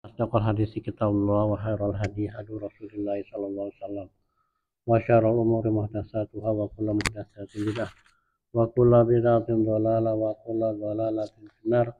Asdaqal hadisi kitabullah wa khairal hadi hadi Rasulillah sallallahu alaihi wasallam wa syarrul umuri muhdatsatuha wa kullu muhdatsatin bid'ah wa kullu bid'atin dhalalah wa kullu dhalalatin finnar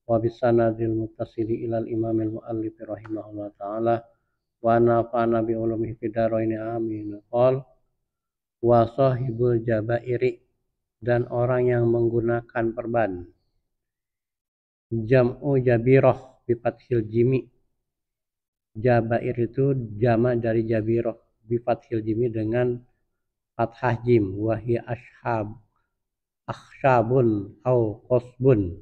wa bisanadil muttasili ilal imamil muallif rahimahullah ta'ala wa nafa'ana bi ulumihi fid dharain amin. Qol wa sahibul jabairi, dan orang yang menggunakan perban. Jam'u jabirah bi fathil jimi. Jabair itu jama dari jabiroh bi fathil jimi dengan fathah jim. Wahya akhsyabun au qasbun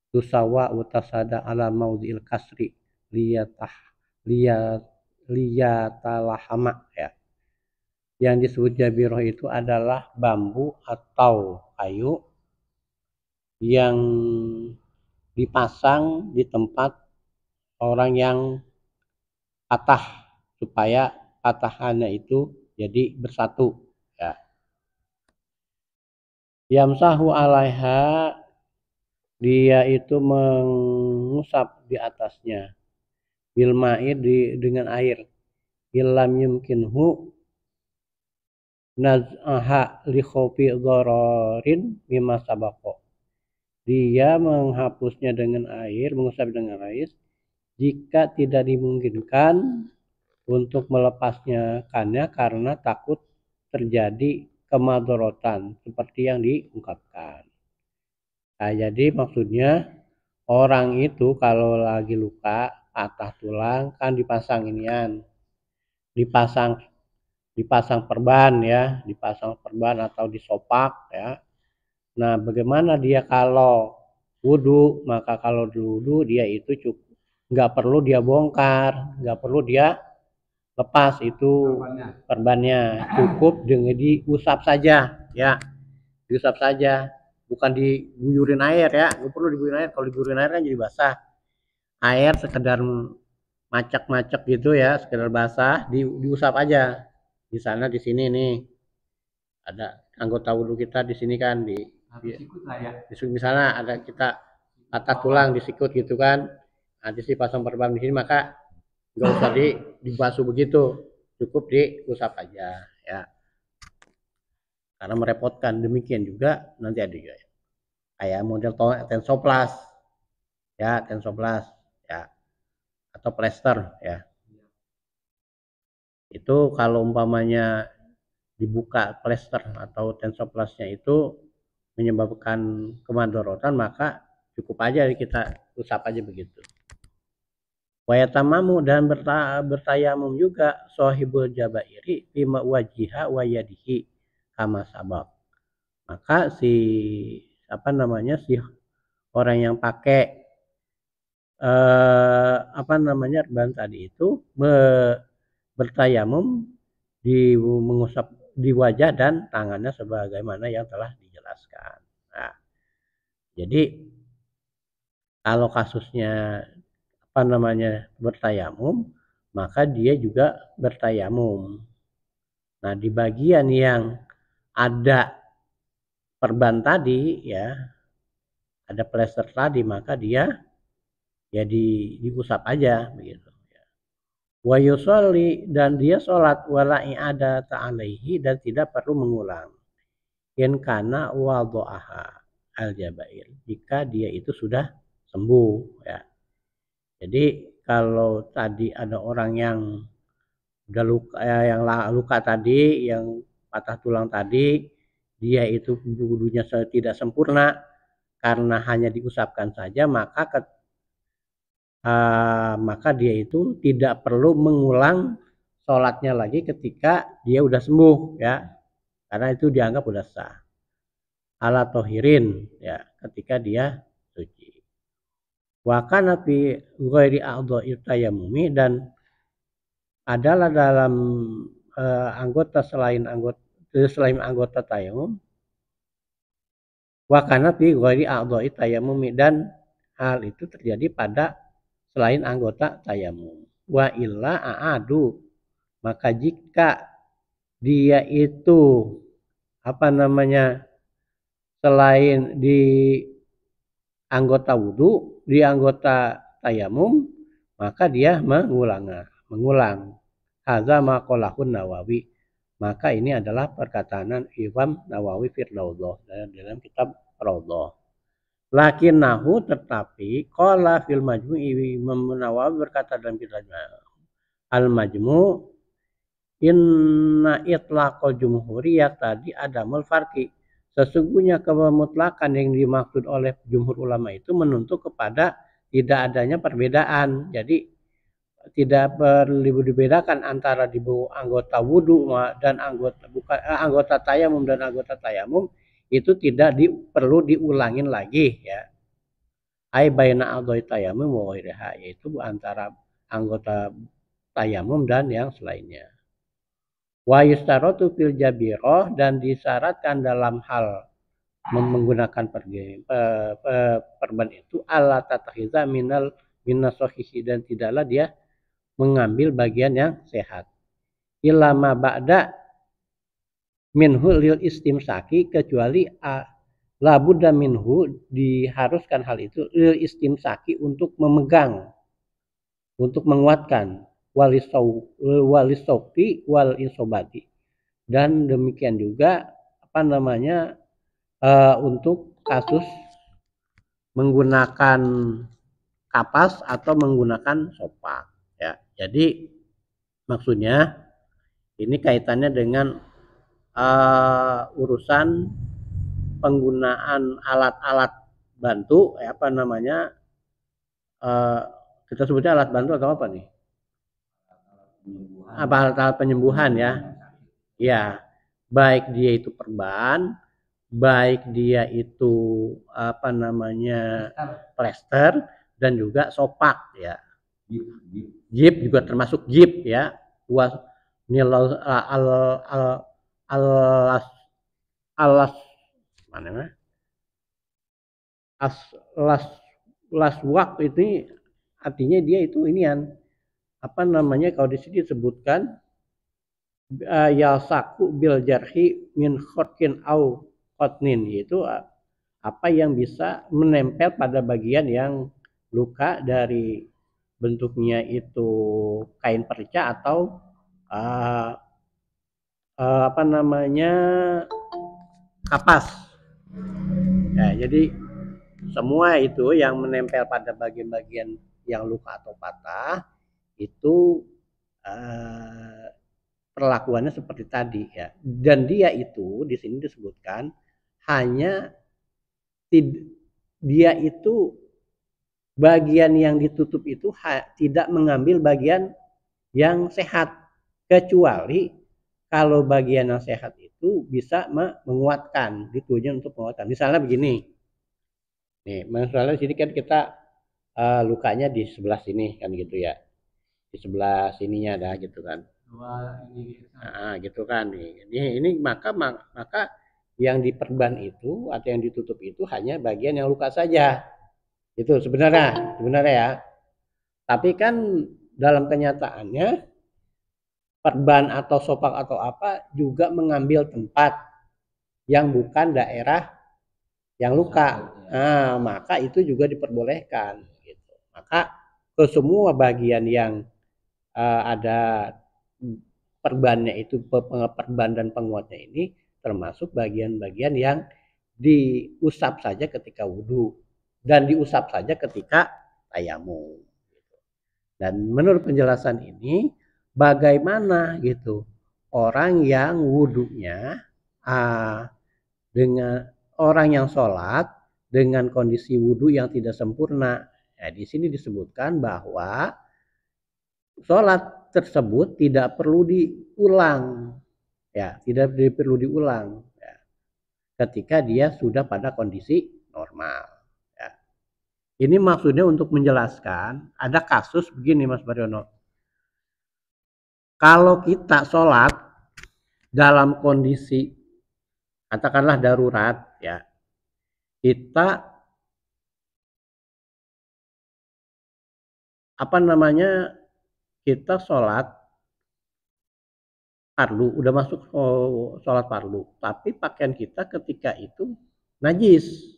tusawa utasada ala maudhi'il kasri liyatalahama, ya. Yang disebut jabiroh itu adalah bambu atau kayu yang dipasang di tempat orang yang patah supaya patahannya itu jadi bersatu, ya. Yamsahu alaiha, dia itu mengusap di atasnya, bil ma'id, dengan air, illam yumkinhu naz'aha li khaufi dhararin mimma sabaqo. Dia menghapusnya dengan air, mengusap dengan air jika tidak dimungkinkan untuk melepasnya karena takut terjadi kemadorotan seperti yang diungkapkan. Nah, jadi maksudnya orang itu kalau lagi luka patah tulang kan dipasang inian, dipasang perban, ya, dipasang perban atau disopak, ya. Nah, bagaimana dia kalau wudhu? Maka kalau wudhu dia itu cukup, nggak perlu dia bongkar, nggak perlu dia lepas itu perbannya, cukup dengan diusap saja, ya, diusap saja, bukan diguyurin air, ya, nggak perlu diguyurin air. Kalau diguyurin air kan jadi basah. Air sekedar macak-macak gitu, ya, sekedar basah, diusap aja. Di sana, di sini nih ada anggota wudhu kita di sini kan, di misalnya ada kita patah tulang di sikut gitu kan, nanti sih pasang perban di sini, maka nggak usah dibasuh begitu, cukup diusap aja, ya, karena merepotkan. Demikian juga nanti ada juga kayak model tensoplas, ya, tensoplas, ya, atau plester, ya. Itu kalau umpamanya dibuka plester atau tensoplasnya itu menyebabkan kemadorotan, maka cukup aja kita usap aja begitu. Wayatamamu, dan bertayamum juga sohibul jabairi bima wajiha wayadihi kama sabab. Maka si orang yang pakai ban tadi itu bertayamum mengusap di wajah dan tangannya sebagaimana yang telah dijelaskan. Nah, jadi kalau kasusnya bertayamum, maka dia juga bertayamum. Nah, di bagian yang ada perban tadi, ya, ada plester tadi, maka dia ya diusap aja begitu, ya. Wa yusolli, dan dia sholat, wala i'adata alaihi, dan tidak perlu mengulang, in kana wadu'aha al jabair, jika dia itu sudah sembuh, ya. Jadi kalau tadi ada orang yang udah luka, yang luka tadi, yang patah tulang tadi, dia itu wudhunya tidak sempurna karena hanya diusapkan saja, maka dia itu tidak perlu mengulang sholatnya lagi ketika dia udah sembuh, ya, karena itu dianggap udah sah. Ala tohirin, ya, ketika dia suci. Wa kana fi ghairi a'dha'i tayammumi, dan adalah dalam anggota selain anggota tayamum. Wa kana fi ghairi a'dha'i tayammumi, dan hal itu terjadi pada selain anggota tayamum. Wa illa a'adu, maka jika dia itu selain di anggota wudhu, di anggota tayamum, maka dia mengulang. Hadza ma qalahun Nawawi. Maka ini adalah perkataan Imam Nawawi Firdaus dalam kitab Raudhah. Lakinnahu tetapi qala fil majmu'i, Imam Nawawi berkata dalam kitab Al-Majmu' inna itlaqal jumhuriyah tadi adamul farqi. Sesungguhnya kemutlakan yang dimaksud oleh jumhur ulama itu menuntut kepada tidak adanya perbedaan. Jadi tidak perlu dibedakan antara di anggota wudhu dan anggota tayamum dan anggota tayamum itu tidak perlu diulangin lagi ya. Ai baina adoi tayamum wa ghairiha, yaitu antara anggota tayamum dan yang selainnya. Wa yustaratu fil jabirah, dan disyaratkan dalam hal menggunakan perban itu ala tatakhiza minas sohihi, dan tidaklah dia mengambil bagian yang sehat. Ilama ba'da minhu lil istimsaki, kecuali labudda minhu, diharuskan hal itu lil istimsaki, untuk memegang, untuk menguatkan, walisauki wal insobati, dan demikian juga untuk kasus menggunakan kapas atau menggunakan sopak ya. Jadi maksudnya ini kaitannya dengan urusan penggunaan alat-alat bantu kita sebutnya alat bantu atau apa nih? Alat-alat penyembuhan ya. Ya, baik dia itu perban, baik dia itu plester, dan juga sopak ya. Jip juga termasuk jip ya. Laswak itu artinya dia itu inian kalau di sini disebutkan yalsaku bil jarhi min khotkin au khotnin, yaitu apa yang bisa menempel pada bagian yang luka dari bentuknya itu kain perca atau kapas. Ya, jadi semua itu yang menempel pada bagian-bagian yang luka atau patah itu perlakuannya seperti tadi ya. Dan dia itu di sini disebutkan hanya dia itu bagian yang ditutup itu tidak mengambil bagian yang sehat, kecuali kalau bagian yang sehat itu bisa menguatkan, ditujukan untuk menguatkan. Misalnya begini, nih, misalnya di sini kan kita lukanya di sebelah sini kan gitu ya, di sebelah sininya ada gitu kan. Nah, gitu kan nih. Ini maka yang diperban itu atau yang ditutup itu hanya bagian yang luka saja. Itu sebenarnya ya. Tapi kan dalam kenyataannya perban atau sopak atau apa juga mengambil tempat yang bukan daerah yang luka. Nah, maka itu juga diperbolehkan gitu. Maka ke semua bagian yang ada perbannya itu, perban dan penguatnya ini, termasuk bagian-bagian yang diusap saja ketika wudhu dan diusap saja ketika tayamum. Dan menurut penjelasan ini, bagaimana gitu orang yang wudhunya dengan orang yang sholat dengan kondisi wudhu yang tidak sempurna. Nah, di sini disebutkan bahwa sholat tersebut tidak perlu diulang, ya, tidak perlu diulang, ya, ketika dia sudah pada kondisi normal. Ya. Ini maksudnya untuk menjelaskan ada kasus begini, Mas Baryono. Kalau kita sholat dalam kondisi katakanlah darurat, ya, kita kita sholat fardu, udah masuk sholat fardu, tapi pakaian kita ketika itu najis,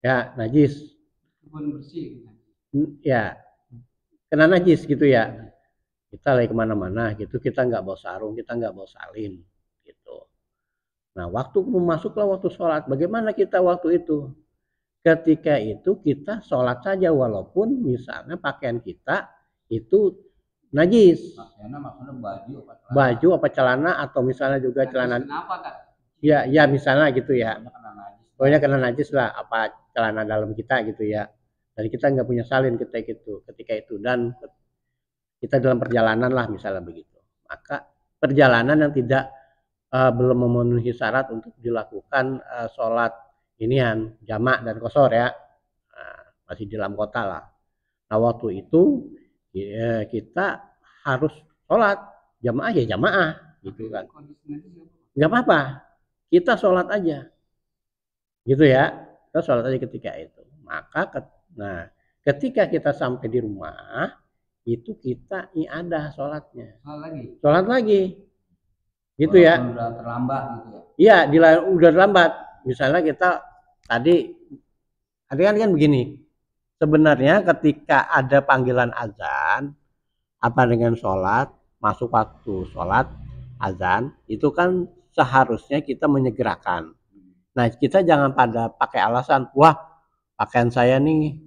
ya, najis, bersih, ya, kena najis gitu ya. Kita lagi kemana-mana gitu, kita nggak bawa sarung, kita nggak bawa salin gitu. Nah, waktu masuklah waktu sholat, bagaimana kita waktu itu? Ketika itu kita sholat saja walaupun misalnya pakaian kita itu najis. Maksudnya Baju apa celana atau misalnya juga celana. Kenapa Kak? Ya, ya misalnya gitu ya. Pokoknya kena najis lah apa celana dalam kita gitu ya. Dan kita nggak punya salin ketika itu dan kita dalam perjalanan lah misalnya begitu. Maka perjalanan yang tidak belum memenuhi syarat untuk dilakukan sholat inian jamak dan qashar ya, masih di dalam kota lah. Nah waktu itu ya, kita harus sholat jamaah ya jamaah gitu kan, nggak apa-apa, kita sholat aja gitu ya, kita sholat aja ketika itu. Maka nah ketika kita sampai di rumah itu kita iadah sholatnya, sholat lagi gitu ya. Udah terlambat gitu ya. Iya, udah terlambat. Misalnya kita tadi kan begini. Sebenarnya ketika ada panggilan azan apa dengan sholat, masuk waktu sholat azan, itu kan seharusnya kita menyegerakan. Nah, kita jangan pada pakai alasan, wah pakaian saya nih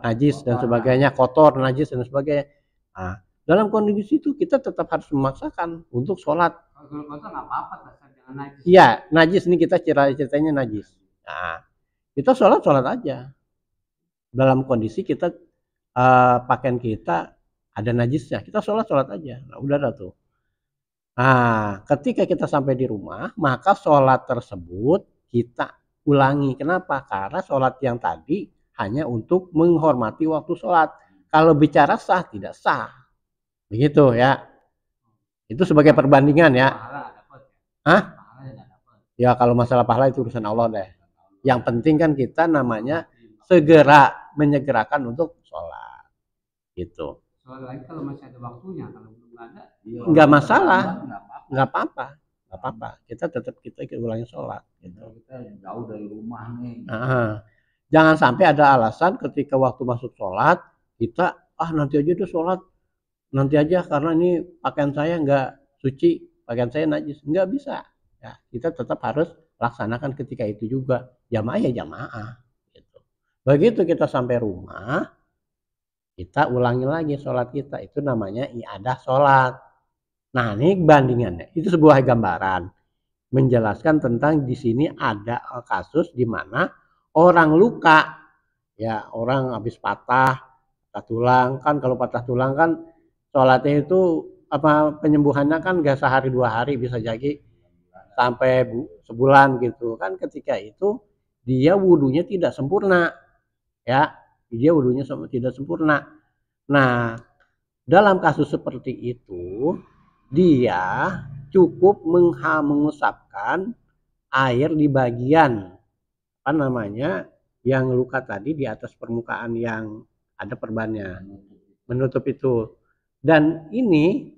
najis dan sebagainya, kotor, najis dan sebagainya. Nah, dalam kondisi itu kita tetap harus memaksakan untuk sholat. Kalau kotor nggak apa-apa, jangan najis. Iya, najis nih kita ceritanya najis. Nah, kita sholat aja. Dalam kondisi kita pakaian kita ada najisnya, kita sholat aja. Nah, udah dah tuh. Nah, ketika kita sampai di rumah, maka sholat tersebut kita ulangi. Kenapa? Karena sholat yang tadi hanya untuk menghormati waktu sholat. Kalau bicara sah, tidak sah. Begitu ya. Itu sebagai perbandingan ya. Hah? Ya kalau masalah pahala itu urusan Allah deh. Yang penting kan kita namanya segera menyegerakan untuk sholat. Gitu. Soal lagi kalau masih ada waktunya, kalau belum ada, nggak masalah, nggak apa-apa. Kita tetap kita ulangi sholat. Gitu. Kita jauh dari rumah nih. Jangan sampai ada alasan ketika waktu masuk sholat kita nanti aja tuh sholat, nanti aja karena ini pakaian saya nggak suci, pakaian saya najis, nggak bisa. Ya, kita tetap harus laksanakan ketika itu juga. Jamaah ya jamaah. Gitu. Begitu kita sampai rumah, kita ulangi lagi sholat kita, itu namanya i'adah sholat. Nah ini bandingannya, itu sebuah gambaran menjelaskan tentang di sini ada kasus di mana orang luka, ya orang habis patah tulang kan, kalau patah tulang kan sholatnya itu apa penyembuhannya kan gak sehari 2 hari, bisa jadi sampai sebulan gitu kan. Ketika itu dia wudhunya tidak sempurna, ya dia wudhunya tidak sempurna. Nah, dalam kasus seperti itu, dia cukup mengusapkan air di bagian apa namanya yang luka tadi di atas permukaan yang ada perbannya, menutup itu. Dan ini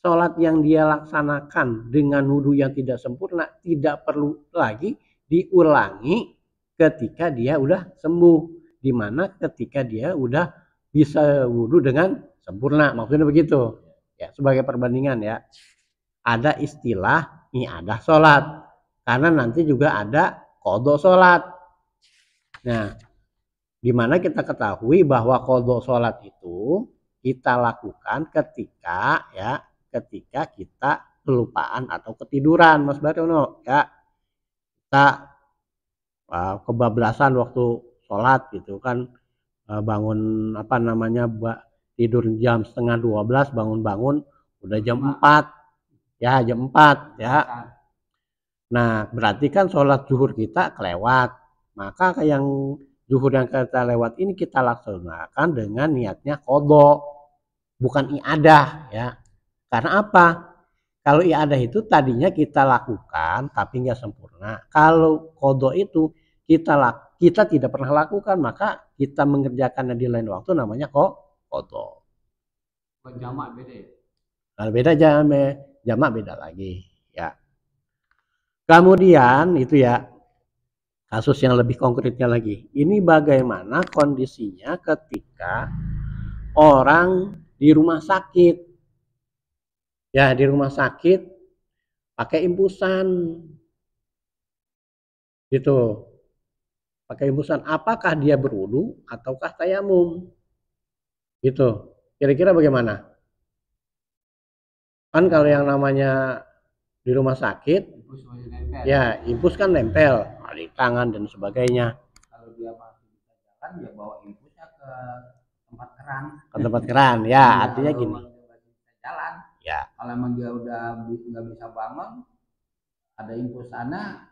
sholat yang dia laksanakan dengan wudhu yang tidak sempurna tidak perlu lagi diulangi ketika dia udah sembuh, dimana ketika dia udah bisa wudhu dengan sempurna, maksudnya begitu ya. Sebagai perbandingan ya, ada istilah i'adah sholat karena nanti juga ada qadha sholat. Nah, dimana kita ketahui bahwa qadha sholat itu kita lakukan ketika kita kelupaan atau ketiduran, Mas Baryono ya. Kita kebablasan waktu sholat gitu kan, bangun apa namanya tidur jam 11:30, bangun udah jam 4 ya, jam 4 ya. Nah berarti kan sholat zuhur kita kelewat, maka yang zuhur yang kita lewat ini kita laksanakan dengan niatnya qadha, bukan i'adah ya. Karena apa? Kalau i'adah itu tadinya kita lakukan tapi nggak sempurna. Kalau qadha itu kita tidak pernah lakukan, maka kita mengerjakannya di lain waktu, namanya qadha. Jamak beda ya? Kalau beda jamak beda lagi ya. Kemudian itu ya kasus yang lebih konkretnya lagi. Ini bagaimana kondisinya ketika orang di rumah sakit. Ya, di rumah sakit pakai impusan. Gitu. Pakai impusan. Apakah dia berwudu ataukah tayamum? Gitu. Kira-kira bagaimana? Kan kalau yang namanya di rumah sakit, Infus masih nempel. ya infus kan nempel di tangan dan sebagainya. Kalau dia masih bisa jalan, ya bawa infusnya ke tempat keran. Ke tempat keran, ya artinya Kalau gini. emang dia masih bisa jalan, Ya, kalau emang dia udah nggak bisa bangun, ada infus sana,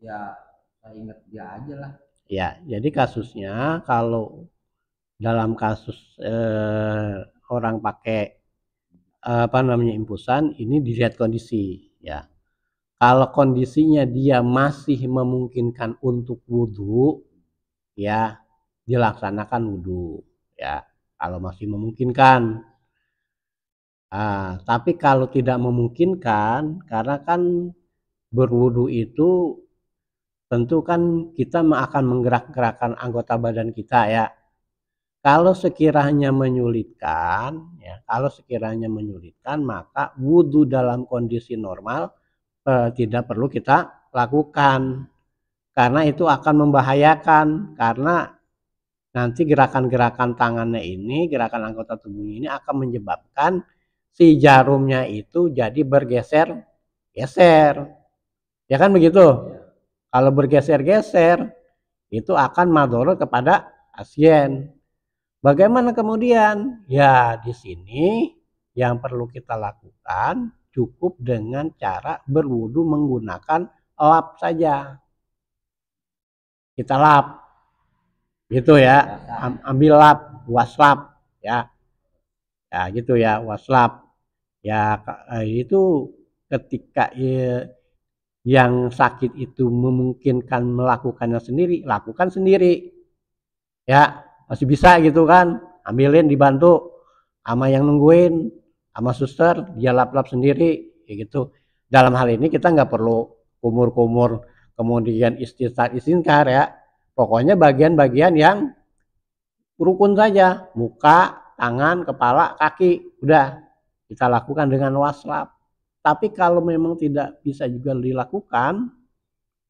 ya saya ingat dia aja lah. ya. Jadi kasusnya kalau dalam kasus orang pakai apa namanya impusan, ini dilihat kondisi, ya. Kalau kondisinya dia masih memungkinkan untuk wudhu, ya dilaksanakan wudhu, ya. Kalau masih memungkinkan. Tapi kalau tidak memungkinkan, karena kan berwudhu itu tentu kan kita akan menggerak-gerakkan anggota badan kita, ya. Kalau sekiranya menyulitkan, ya, maka wudhu dalam kondisi normal tidak perlu kita lakukan, karena itu akan membahayakan, karena nanti gerakan-gerakan tangannya ini, gerakan anggota tubuh ini akan menyebabkan si jarumnya itu jadi bergeser-geser, ya kan begitu? Kalau bergeser-geser itu akan madorot kepada pasien. Bagaimana kemudian? Ya, di sini yang perlu kita lakukan cukup dengan cara berwudu menggunakan lap saja. Kita lap, gitu ya. Ambil lap, waslap, ya. Ya, gitu ya, waslap. Ya, itu ketika yang sakit itu memungkinkan melakukannya sendiri, lakukan sendiri. Ya, masih bisa gitu kan, ambilin dibantu sama yang nungguin, sama suster, dia lap-lap sendiri, kayak gitu. Dalam hal ini kita nggak perlu kumur-kumur, kemudian istintar ya. Pokoknya bagian-bagian yang rukun saja, muka, tangan, kepala, kaki, udah kita lakukan dengan waslap. Tapi kalau memang tidak bisa juga dilakukan,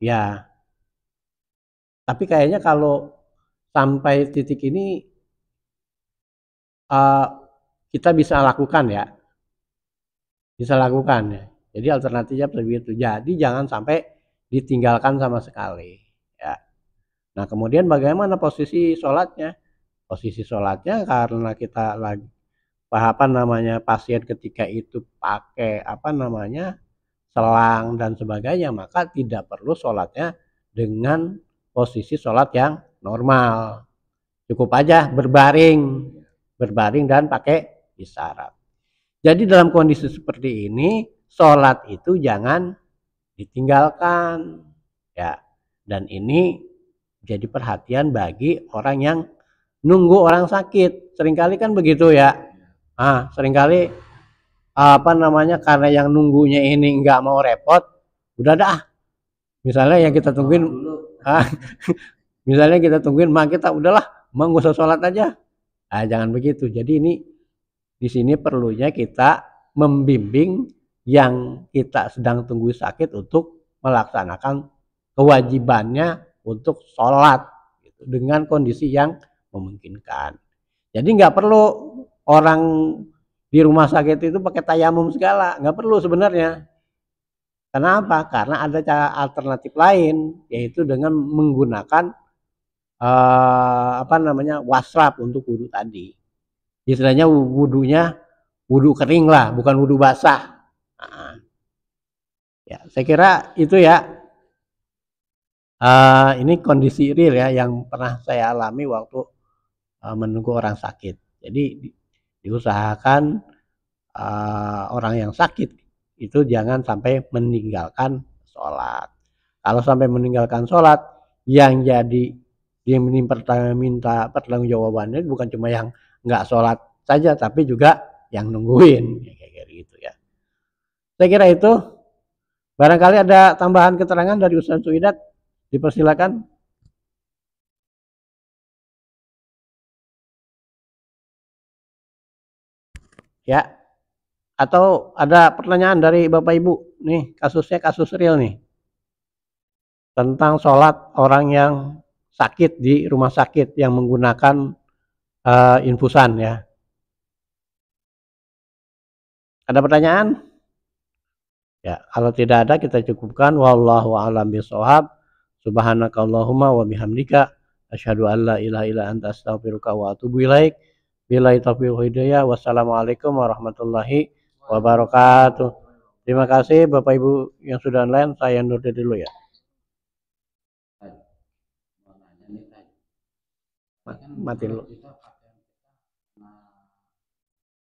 ya. Tapi kayaknya kalau sampai titik ini kita bisa lakukan, ya, bisa lakukan, ya. Jadi alternatifnya seperti itu. Jadi jangan sampai ditinggalkan sama sekali, ya. Nah kemudian bagaimana posisi sholatnya? Posisi sholatnya karena kita lagi apa namanya pasien ketika itu pakai apa namanya selang dan sebagainya, maka tidak perlu sholatnya dengan posisi sholat yang normal. Cukup aja berbaring dan pakai isyarat. Jadi dalam kondisi seperti ini, sholat itu jangan ditinggalkan, ya. Dan ini jadi perhatian bagi orang yang nunggu orang sakit. Seringkali kan begitu, ya. Seringkali apa namanya karena yang nunggunya ini nggak mau repot, udah dah. Misalnya yang kita tungguin, misalnya kita tungguin, mak kita udahlah, mau nggak usah sholat aja. Jangan begitu. Jadi ini di sini perlunya kita membimbing yang kita sedang tunggu sakit untuk melaksanakan kewajibannya untuk sholat gitu, dengan kondisi yang memungkinkan. Jadi nggak perlu orang di rumah sakit itu pakai tayamum segala, nggak perlu sebenarnya. Kenapa? Karena ada cara alternatif lain, yaitu dengan menggunakan apa namanya waslap untuk wudhu tadi. Istilahnya wudhunya wudhu kering lah, bukan wudhu basah. Ya, saya kira itu ya. Ini kondisi real ya yang pernah saya alami waktu menunggu orang sakit. Jadi diusahakan orang yang sakit itu jangan sampai meninggalkan sholat. Kalau sampai meninggalkan sholat, yang jadi dia minta pertanggungjawabannya bukan cuma yang nggak sholat saja, tapi juga yang nungguin, kayak gitu ya. Saya kira itu. Barangkali ada tambahan keterangan dari Ustaz Suidat, dipersilakan. Ya, atau ada pertanyaan dari Bapak Ibu nih, kasusnya kasus real nih tentang sholat orang yang sakit di rumah sakit yang menggunakan infusan ya. Ada pertanyaan? Ya, kalau tidak ada kita cukupkan. Wallahu a'lam bishawab. Subhanakallahumma wa bihamdika asyhadu an la ilaha illa anta astaghfiruka wa atubu ilaik. Billahi taufiq wal hidayah. Wassalamualaikum warahmatullahi wabarakatuh. Terima kasih Bapak Ibu yang sudah online. Saya undur dulu ya. Mati dulu.